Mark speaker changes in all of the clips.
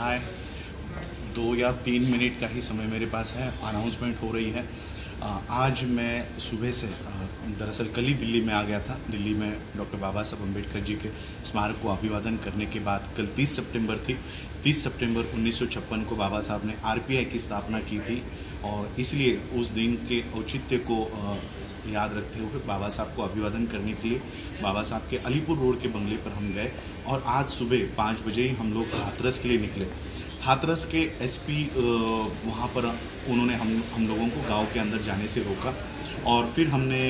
Speaker 1: हाय 2 या 3 मिनट का ही समय मेरे पास है। अनाउंसमेंट हो रही है। आज मैं सुबह से दरअसल कल ही दिल्ली में आ गया था। दिल्ली में डॉक्टर बाबा साहब अम्बेडकर जी के स्मारक को अभिवादन करने के बाद कल 30 सितंबर थी। 30 सितंबर 1956 को बाबा साहब ने आरपीआई की स्थापना की थी और इसलिए उस दिन के औचित्य को याद रखते हुए बाबा साहब को अभिवादन करने के लिए बाबा साहब के अलीपुर रोड के बंगले पर हम गए और आज सुबह 5 बजे ही हम लोग हाथरस के लिए निकले। हाथरस के एसपी वहाँ पर उन्होंने हम लोगों को गांव के अंदर जाने से रोका और फिर हमने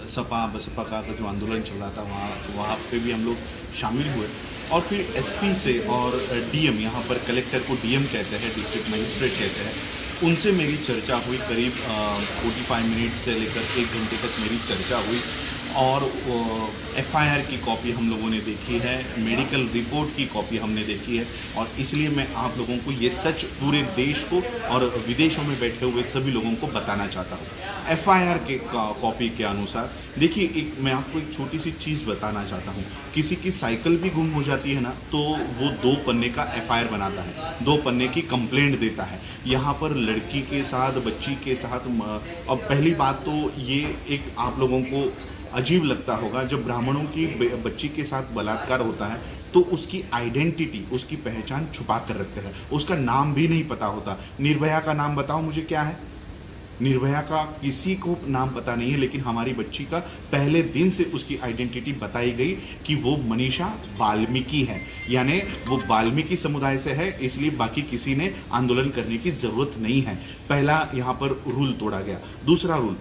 Speaker 1: सपा बसपा का जो आंदोलन चल रहा था वहाँ पे भी हम लोग शामिल हुए और फिर एसपी से और डीएम, यहाँ पर कलेक्टर को डीएम कहते हैं, डिस्ट्रिक्ट मजिस्ट्रेट कहते हैं, उनसे मेरी चर्चा हुई। करीब 45 मिनट से लेकर 1 घंटे तक मेरी चर्चा हुई और एफआईआर की कॉपी हम लोगों ने देखी है, मेडिकल रिपोर्ट की कॉपी हमने देखी है और इसलिए मैं आप लोगों को ये सच पूरे देश को और विदेशों में बैठे हुए सभी लोगों को बताना चाहता हूँ। एफआईआर के कॉपी के अनुसार देखिए, मैं आपको एक छोटी सी चीज़ बताना चाहता हूँ। किसी की साइकिल भी गुम हो जाती है ना, तो वो 2 पन्ने का एफआईआर बनाता है, 2 पन्ने की कंप्लेंट देता है। यहाँ पर लड़की के साथ, बच्ची के साथ, अब पहली बात तो ये एक आप लोगों को अजीब लगता होगा, जब ब्राह्मणों की बच्ची के साथ बलात्कार होता है तो उसकी आइडेंटिटी, उसकी पहचान छुपा कर रखते हैं, उसका नाम भी नहीं पता होता। निर्भया का नाम बताओ मुझे क्या है? निर्भया का किसी को नाम पता नहीं है, लेकिन हमारी बच्ची का पहले दिन से उसकी आइडेंटिटी बताई गई कि वो मनीषा वाल्मीकि है, यानी वो वाल्मीकि समुदाय से है, इसलिए बाकी किसी ने आंदोलन करने की जरूरत नहीं है। पहला यहाँ पर रूल तोड़ा गया। दूसरा रूल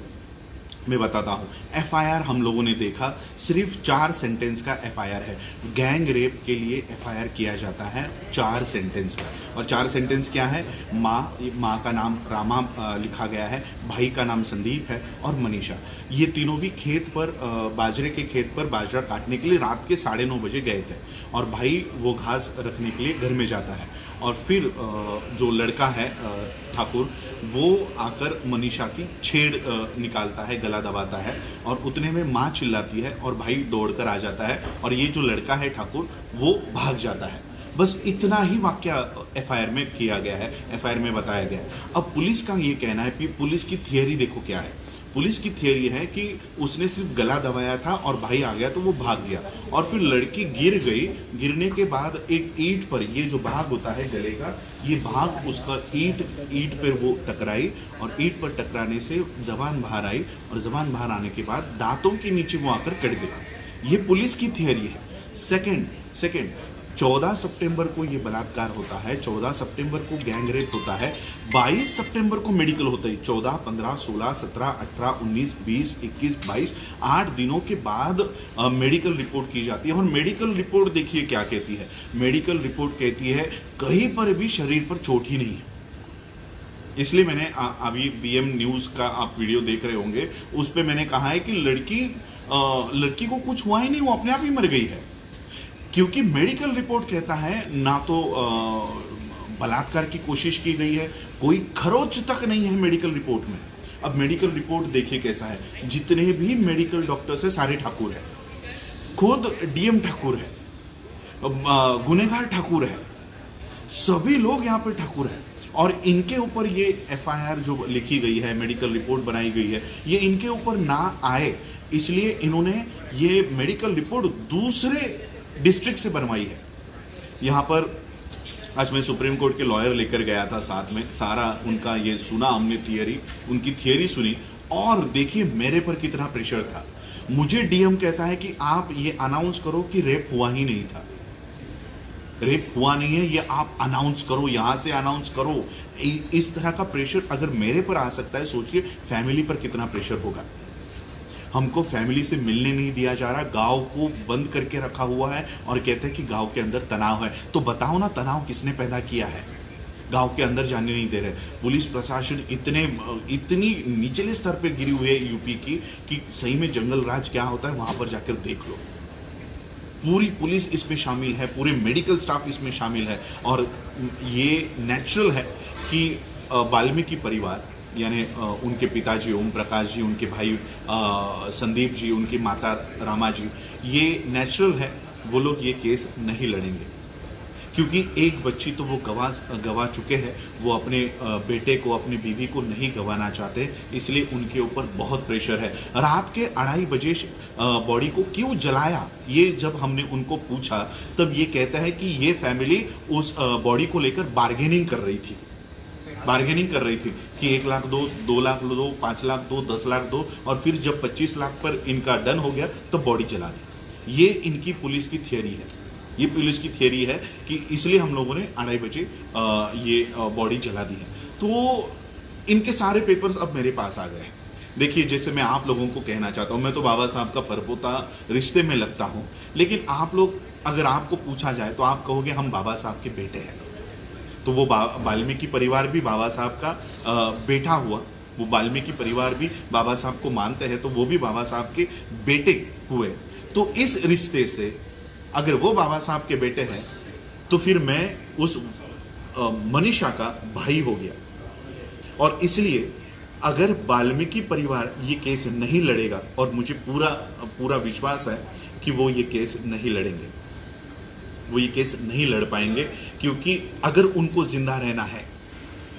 Speaker 1: मैं बताता हूँ। एफआईआर हम लोगों ने देखा, सिर्फ 4 सेंटेंस का एफआईआर है। गैंग रेप के लिए एफआईआर किया जाता है 4 सेंटेंस का, और 4 सेंटेंस क्या है? माँ का नाम रामा लिखा गया है, भाई का नाम संदीप है और मनीषा। ये तीनों भी खेत पर, बाजरे के खेत पर बाजरा काटने के लिए रात के 9:30 बजे गए थे और भाई वो घास रखने के लिए घर में जाता है और फिर जो लड़का है ठाकुर, वो आकर मनीषा की छेड़ निकालता है, गला दबाता है और उतने में माँ चिल्लाती है और भाई दौड़कर आ जाता है और ये जो लड़का है ठाकुर, वो भाग जाता है। बस इतना ही वाक्य एफआईआर में किया गया है, एफआईआर में बताया गया है। अब पुलिस का ये कहना है कि पुलिस की थियरी देखो क्या है। पुलिस की थियरी है कि उसने सिर्फ गला दबाया था और भाई आ गया तो वो भाग गया और फिर लड़की गिर गई। गिरने के बाद एक ईंट पर, ये जो भाग होता है गले का, ये भाग उसका ईंट पर वो टकराई और ईंट पर टकराने से जबान बाहर आई और जबान बाहर आने के बाद दांतों के नीचे वो आकर कट गया। ये पुलिस की थियरी है। सेकंड 14 सितंबर को ये बलात्कार होता है, 14 सितंबर को गैंग रेप होता है, 22 सितंबर को मेडिकल होता है। 14, 15, 16, 17, 18, 19, 20, 21, 22, 8 दिनों के बाद मेडिकल रिपोर्ट की जाती है और मेडिकल रिपोर्ट देखिए क्या कहती है। मेडिकल रिपोर्ट कहती है कहीं पर भी शरीर पर चोट ही नहीं है। इसलिए मैंने अभी बीएम न्यूज़ का आप वीडियो देख रहे होंगे, उस पर मैंने कहा है कि लड़की को कुछ हुआ ही नहीं, वो अपने आप ही मर गई है, क्योंकि मेडिकल रिपोर्ट कहता है ना तो बलात्कार की कोशिश की गई है, कोई खरोच तक नहीं है मेडिकल रिपोर्ट में। अब मेडिकल रिपोर्ट देखिए कैसा है। जितने भी मेडिकल डॉक्टर्स हैं सारे ठाकुर हैं, खुद डीएम ठाकुर है, गुनेगार ठाकुर है, सभी लोग यहाँ पे ठाकुर हैं और इनके ऊपर ये एफआईआर जो लिखी गई है, मेडिकल रिपोर्ट बनाई गई है, ये इनके ऊपर ना आए इसलिए इन्होंने ये मेडिकल रिपोर्ट दूसरे डिस्ट्रिक्ट से बनवाई है। यहाँ पर आज मैं सुप्रीम कोर्ट के लॉयर लेकर गया था, साथ में सारा उनका ये सुना हमने, उनकी थियरी सुनी और देखिए मेरे पर कितना प्रेशर था। मुझे डीएम कहता है कि आप ये अनाउंस करो कि रेप हुआ ही नहीं था, रेप हुआ नहीं है, ये आप अनाउंस करो, यहाँ से अनाउंस करो। इस तरह का प्रेशर अगर मेरे पर आ सकता है, सोचिए फैमिली पर कितना प्रेशर होगा। हमको फैमिली से मिलने नहीं दिया जा रहा, गांव को बंद करके रखा हुआ है और कहते हैं कि गांव के अंदर तनाव है। तो बताओ ना, तनाव किसने पैदा किया है? गांव के अंदर जाने नहीं दे रहे। पुलिस प्रशासन इतनी निचले स्तर पे गिरी हुई है यूपी की कि सही में जंगल राज क्या होता है वहां पर जाकर देख लो। पूरी पुलिस इसमें शामिल है, पूरे मेडिकल स्टाफ इसमें शामिल है और ये नेचुरल है कि वाल्मीकि परिवार, यानी उनके पिताजी ओम प्रकाश जी, उनके भाई संदीप जी, उनकी माता रामा जी, ये नेचुरल है वो लोग ये केस नहीं लड़ेंगे। क्योंकि एक बच्ची तो वो गवा चुके हैं, वो अपने बेटे को, अपनी बीवी को नहीं गंवाना चाहते, इसलिए उनके ऊपर बहुत प्रेशर है। रात के 2:30 बजे बॉडी को क्यों जलाया, ये जब हमने उनको पूछा तब ये कहता है कि ये फैमिली उस बॉडी को लेकर बार्गेनिंग कर रही थी कि 1 लाख दो, 2 लाख दो, 5 लाख दो, 10 लाख दो, और फिर जब 25 लाख पर इनका डन हो गया तो बॉडी जला दी। ये इनकी पुलिस की थियरी है, ये पुलिस की थियरी है कि इसलिए हम लोगों ने 2:30 बजे ये बॉडी जला दी है। तो इनके सारे पेपर्स अब मेरे पास आ गए हैं। देखिए, जैसे मैं आप लोगों को कहना चाहता हूँ, मैं तो बाबा साहब का परपोता रिश्ते में लगता हूँ, लेकिन आप लोग, अगर आपको पूछा जाए तो आप कहोगे हम बाबा साहब के बेटे हैं। तो वो वाल्मीकि परिवार भी बाबा साहब का बेटा हुआ, वो वाल्मीकि परिवार भी बाबा साहब को मानते हैं, तो वो भी बाबा साहब के बेटे हुए। तो इस रिश्ते से अगर वो बाबा साहब के बेटे हैं तो फिर मैं उस मनीषा का भाई हो गया। और इसलिए अगर वाल्मीकि परिवार ये केस नहीं लड़ेगा, और मुझे पूरा विश्वास है कि वो ये केस नहीं लड़ेंगे, वो ये केस नहीं लड़ पाएंगे, क्योंकि अगर उनको जिंदा रहना है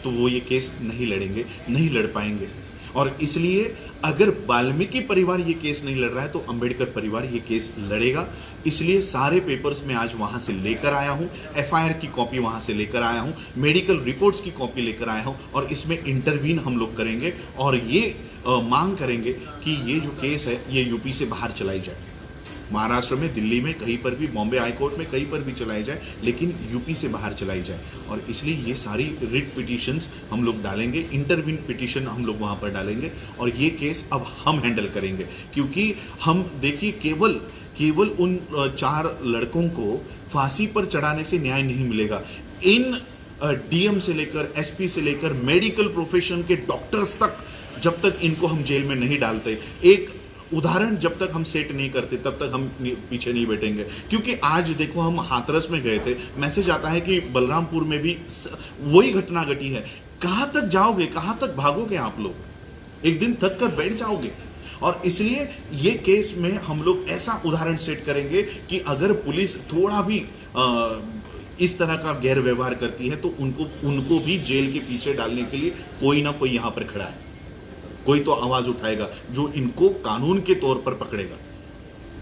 Speaker 1: तो वो ये केस नहीं लड़ेंगे, नहीं लड़ पाएंगे। और इसलिए अगर वाल्मीकि परिवार ये केस नहीं लड़ रहा है तो अंबेडकर परिवार ये केस लड़ेगा। इसलिए सारे पेपर्स मैं आज वहां से लेकर आया हूं, एफआईआर की कॉपी वहां से लेकर आया हूं, मेडिकल रिपोर्ट्स की कॉपी लेकर आया हूं, और इसमें इंटरवीन हम लोग करेंगे और ये मांग करेंगे कि ये जो केस है ये यूपी से बाहर चलाई जाए। महाराष्ट्र में, दिल्ली में, कहीं पर भी, बॉम्बे हाई कोर्ट में कहीं पर भी चलाई जाए, लेकिन यूपी से बाहर चलाई जाए। और इसलिए ये सारी रिट पिटीशंस हम लोग डालेंगे, इंटरवीन पिटीशन हम लोग वहाँ पर डालेंगे, और ये केस अब हम हैंडल करेंगे। क्योंकि हम देखिए, केवल उन 4 लड़कों को फांसी पर चढ़ाने से न्याय नहीं मिलेगा। इन डीएम से लेकर, एसपी से लेकर, मेडिकल प्रोफेशन के डॉक्टर्स तक, जब तक इनको हम जेल में नहीं डालते, एक उदाहरण जब तक हम सेट नहीं करते तब तक हम पीछे नहीं बैठेंगे। क्योंकि आज देखो, हम हाथरस में गए थे, मैसेज आता है कि बलरामपुर में भी वही घटना घटी है। कहां तक जाओगे, कहां तक भागोगे आप लोग, एक दिन थक कर बैठ जाओगे। और इसलिए ये केस में हम लोग ऐसा उदाहरण सेट करेंगे कि अगर पुलिस थोड़ा भी इस तरह का गैर व्यवहार करती है तो उनको भी जेल के पीछे डालने के लिए कोई ना कोई यहां पर खड़ा है, कोई तो आवाज उठाएगा जो इनको कानून के तौर पर पकड़ेगा।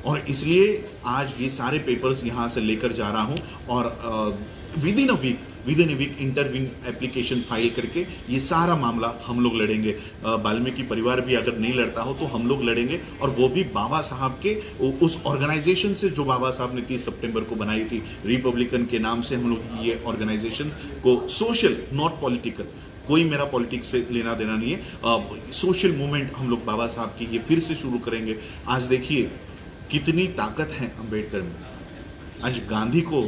Speaker 1: और इसलिए आज ये सारे पेपर्स यहां से लेकर जा रहा हूं, और within a week intervene application file करके ये सारा मामला हम लोग लड़ेंगे। वाल्मीकि परिवार भी अगर नहीं लड़ता हो तो हम लोग लड़ेंगे, और वो भी बाबा साहब के उस ऑर्गेनाइजेशन से जो बाबा साहब ने 30 सितंबर को बनाई थी, रिपब्लिकन के नाम से हम लोग ये ऑर्गेनाइजेशन को, सोशल नॉट पॉलिटिकल, कोई मेरा पॉलिटिक्स से लेना देना नहीं है, सोशल मूवमेंट हम लोग बाबा साहब की ये फिर से शुरू करेंगे। आज देखिए कितनी ताकत है अंबेडकर में। आज गांधी को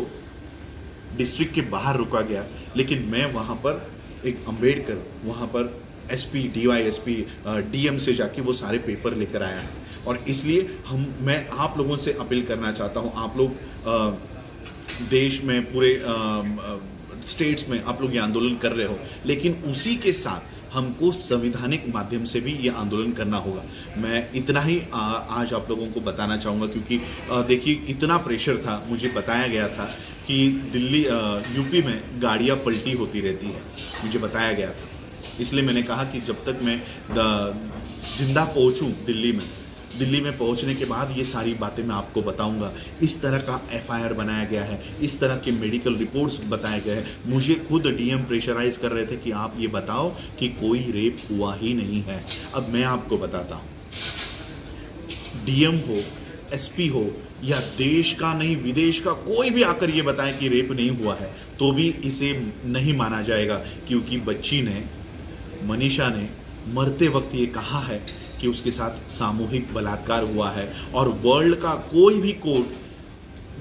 Speaker 1: डिस्ट्रिक्ट के बाहर रुका गया, लेकिन मैं वहां पर एक अंबेडकर वहां पर एसपी, डीवाईएसपी, डीएम से जाके वो सारे पेपर लेकर आया है। और इसलिए मैं आप लोगों से अपील करना चाहता हूं, आप लोग देश में, पूरे स्टेट्स में आप लोग ये आंदोलन कर रहे हो, लेकिन उसी के साथ हमको संवैधानिक माध्यम से भी ये आंदोलन करना होगा। मैं इतना ही आज आप लोगों को बताना चाहूँगा, क्योंकि देखिए इतना प्रेशर था, मुझे बताया गया था कि दिल्ली, यूपी में गाड़ियाँ पलटी होती रहती है, मुझे बताया गया था। इसलिए मैंने कहा कि जब तक मैं जिंदा पहुँचूँ दिल्ली में पहुंचने के बाद ये सारी बातें मैं आपको बताऊंगा। इस तरह का एफआईआर बनाया गया है, इस तरह के मेडिकल रिपोर्ट्स बताए गए हैं। मुझे खुद डीएम प्रेशराइज कर रहे थे कि आप ये बताओ कि कोई रेप हुआ ही नहीं है। अब मैं आपको बताता हूं, डीएम हो, एसपी हो, या देश का नहीं विदेश का कोई भी आकर ये बताए कि रेप नहीं हुआ है, तो भी इसे नहीं माना जाएगा। क्योंकि बच्ची ने, मनीषा ने मरते वक्त ये कहा है कि उसके साथ सामूहिक बलात्कार हुआ है, और वर्ल्ड का कोई भी कोर्ट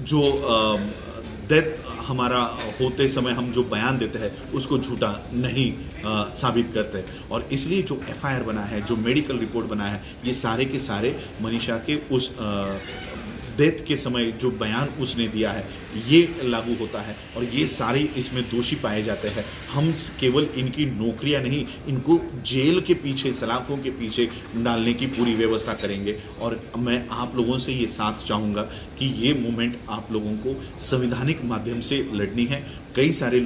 Speaker 1: जो डेथ हमारा होते समय हम जो बयान देते हैं उसको झूठा नहीं साबित करते। और इसलिए जो एफआईआर बना है, जो मेडिकल रिपोर्ट बना है, ये सारे के सारे मनीषा के उस डेथ के समय जो बयान उसने दिया है ये लागू होता है और ये सारे इसमें दोषी पाए जाते हैं। हम केवल इनकी नौकरियां नहीं, इनको जेल के पीछे, सलाखों के पीछे डालने की पूरी व्यवस्था करेंगे। और मैं आप लोगों से ये साथ चाहूँगा कि ये मूवमेंट आप लोगों को संवैधानिक माध्यम से लड़नी है। कई सारे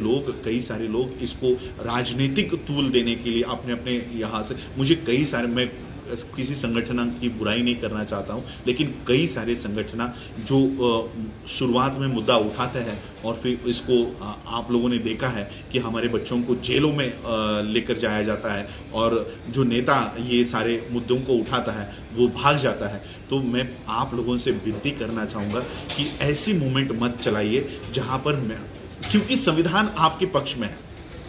Speaker 1: लोग इसको राजनीतिक तूल देने के लिए अपने अपने यहाँ से, मुझे कई सारे, मैं किसी संगठन की बुराई नहीं करना चाहता हूँ, लेकिन कई सारे संगठन जो शुरुआत में मुद्दा उठाते हैं और फिर इसको आप लोगों ने देखा है कि हमारे बच्चों को जेलों में लेकर जाया जाता है और जो नेता ये सारे मुद्दों को उठाता है वो भाग जाता है। तो मैं आप लोगों से विनती करना चाहूँगा कि ऐसी मूवमेंट मत चलाइए जहाँ पर क्योंकि संविधान आपके पक्ष में है,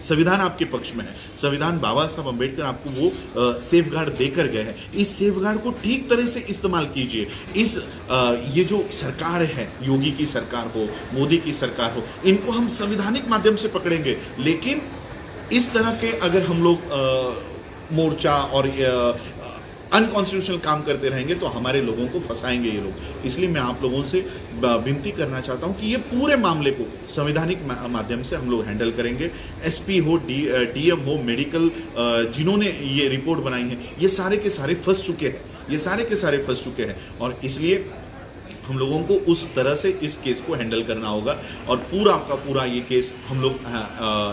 Speaker 1: संविधान आपके पक्ष में है। संविधान बाबा साहब अम्बेडकर आपको वो सेफ गार्ड देकर गए हैं। इस सेफ गार्ड को ठीक तरह से इस्तेमाल कीजिए। ये जो सरकार है, योगी की सरकार हो, मोदी की सरकार हो, इनको हम संवैधानिक माध्यम से पकड़ेंगे। लेकिन इस तरह के अगर हम लोग मोर्चा और अनकॉन्स्टिट्यूशनल काम करते रहेंगे तो हमारे लोगों को फंसाएंगे ये लोग। इसलिए मैं आप लोगों से विनती करना चाहता हूं कि ये पूरे मामले को संवैधानिक माध्यम से हम लोग हैंडल करेंगे। एसपी हो, डीएम हो, मेडिकल जिन्होंने ये रिपोर्ट बनाई है, ये सारे के सारे फंस चुके हैं और इसलिए हम लोगों को उस तरह से इस केस को हैंडल करना होगा और पूरा का पूरा ये केस हम लोग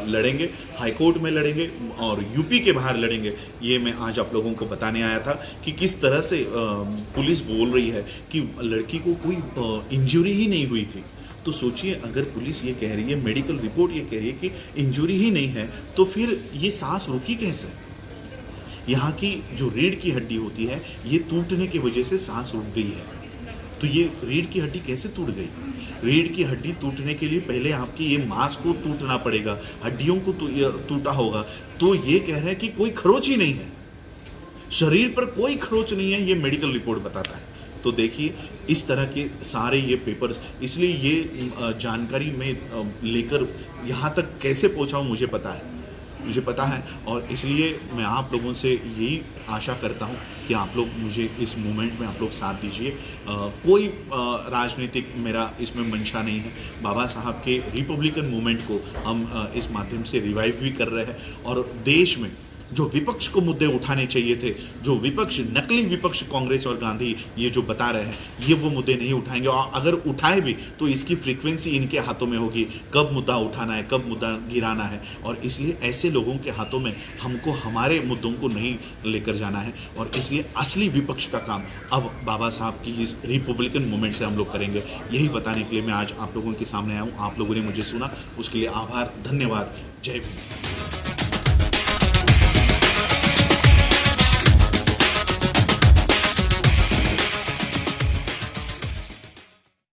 Speaker 1: लड़ेंगे, हाई कोर्ट में लड़ेंगे और यूपी के बाहर लड़ेंगे। ये मैं आज आप लोगों को बताने आया था कि किस तरह से पुलिस बोल रही है कि लड़की को कोई इंजरी ही नहीं हुई थी। तो सोचिए, अगर पुलिस ये कह रही है, मेडिकल रिपोर्ट ये कह रही है कि इंजरी ही नहीं है, तो फिर ये सांस रुकी कैसे? यहाँ की जो रीढ़ की हड्डी होती है, ये टूटने की वजह से सांस रुक गई है। तो ये रीढ़ की हड्डी कैसे टूट गई? रीढ़ की हड्डी टूटने के लिए पहले आपकी ये मांस को टूटना पड़ेगा, हड्डियों को टूटा होगा। तो ये कह रहा है कि कोई खरोच ही नहीं है, शरीर पर कोई खरोच नहीं है, ये मेडिकल रिपोर्ट बताता है। तो देखिए, इस तरह के सारे ये पेपर्स, इसलिए ये जानकारी मैं लेकर यहाँ तक कैसे पहुँचाऊँ मुझे पता है और इसलिए मैं आप लोगों से यही आशा करता हूं कि आप लोग मुझे इस मूवमेंट में आप लोग साथ दीजिए। कोई राजनीतिक मेरा इसमें मंशा नहीं है। बाबा साहब के रिपब्लिकन मूवमेंट को हम इस माध्यम से रिवाइव भी कर रहे हैं और देश में जो विपक्ष को मुद्दे उठाने चाहिए थे, जो विपक्ष, नकली विपक्ष कांग्रेस और गांधी ये जो बता रहे हैं, ये वो मुद्दे नहीं उठाएंगे और अगर उठाए भी तो इसकी फ्रीक्वेंसी इनके हाथों में होगी, कब मुद्दा उठाना है, कब मुद्दा गिराना है। और इसलिए ऐसे लोगों के हाथों में हमको हमारे मुद्दों को नहीं लेकर जाना है और इसलिए असली विपक्ष का काम अब बाबा साहब की इस रिपब्लिकन मूवमेंट से हम लोग करेंगे। यही बताने के लिए मैं आज आप लोगों के सामने आया हूँ। आप लोगों ने मुझे सुना, उसके लिए आभार, धन्यवाद। जय भीम।